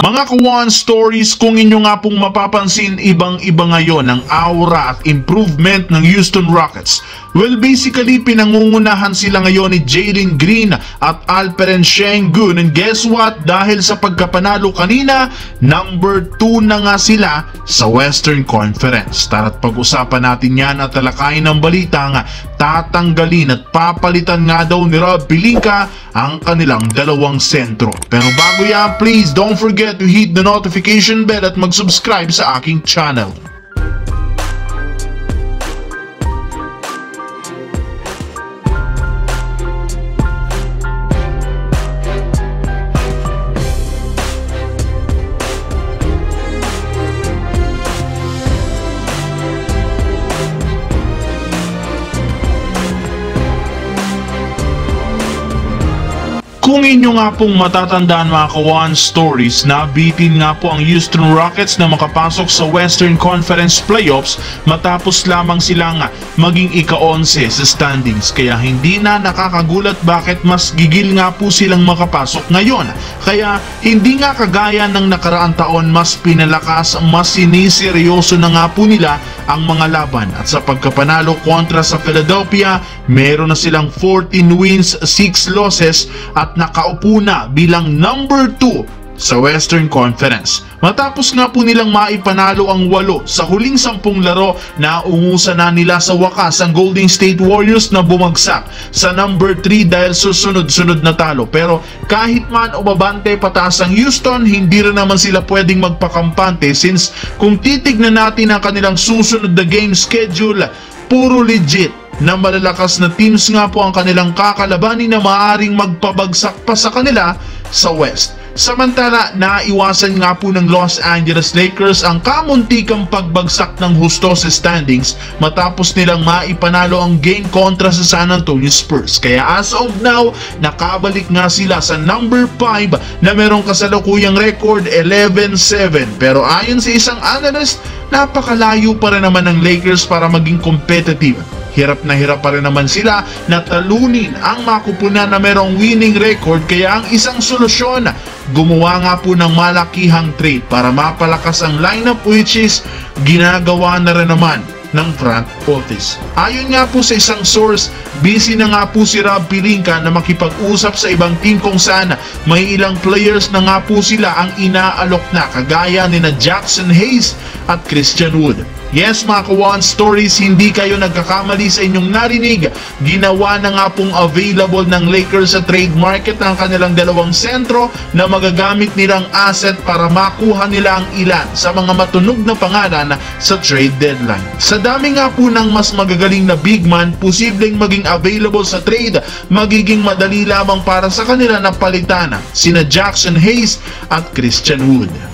Mga Kawan Stories, kung inyo nga pong mapapansin, ibang-iba ngayon ang aura at improvement ng Houston Rockets. Well, basically, pinangungunahan sila ngayon ni Jalen Green at Alperen Sengun. And guess what? Dahil sa pagkapanalo kanina, number 2 na nga sila sa Western Conference. Tara't pag-usapan natin yan at talakayin ng balita nga tatanggalin at papalitan nga daw ni Rob Pelinka ang kanilang dalawang sentro. Pero bago yan, please don't forget to hit the notification bell at mag-subscribe sa aking channel. Kung inyo nga pong matatandaan mga Kawan Stories, nabitin nga po ang Houston Rockets na makapasok sa Western Conference Playoffs matapos lamang sila nga maging ika-11 sa standings. Kaya hindi na nakakagulat bakit mas gigil nga po silang makapasok ngayon. Kaya hindi nga kagaya ng nakaraang taon, mas pinalakas, mas siniseryoso na nga po nila ang mga laban. At sa pagkapanalo kontra sa Philadelphia, meron na silang 14 wins, 6 losses at nakaupo na bilang number 2 sa Western Conference. Matapos nga po nilang maipanalo ang 8 sa huling 10 laro, na ungusan na nila sa wakas ang Golden State Warriors na bumagsak sa number 3 dahil susunod-sunod na talo. Pero kahit man umabante pataas ang Houston, hindi rin naman sila pwedeng magpakampante, since kung titignan natin ang kanilang susunod na game schedule, puro legit na malalakas na teams nga po ang kanilang kakalabanin na maaaring magpabagsak pa sa kanila sa West. Samantala, naiwasan nga po ng Los Angeles Lakers ang kamuntikang pagbagsak ng husto sa standings matapos nilang maipanalo ang game kontra sa San Antonio Spurs. Kaya as of now, nakabalik nga sila sa number 5 na merong kasalukuyang record 11-7. Pero ayon sa isang analyst, napakalayo pa rin naman ng Lakers para maging competitive. Hirap na hirap pa rin naman sila na talunin ang makupunan na merong winning record, kaya ang isang solusyon, gumawa nga po ng malakihang trade para mapalakas ang lineup, which is ginagawa na rin naman ng front office. Ayon nga po sa isang source, busy na nga po si Rob Pelinka na makipag-usap sa ibang team kung saan may ilang players na nga po sila ang inaalok na, kagaya ni na Jackson Hayes at Christian Wood. Yes mga Kawan Stories, hindi kayo nagkakamali sa inyong narinig. Ginawa na nga pong available ng Lakers sa trade market ang kanilang dalawang sentro na magagamit nilang asset para makuha nila ang ilan sa mga matunog na pangalan sa trade deadline. Sa dami nga po ng mas magagaling na big man posibleng maging available sa trade, magiging madali lamang para sa kanila na palitan sina Jackson Hayes at Christian Wood.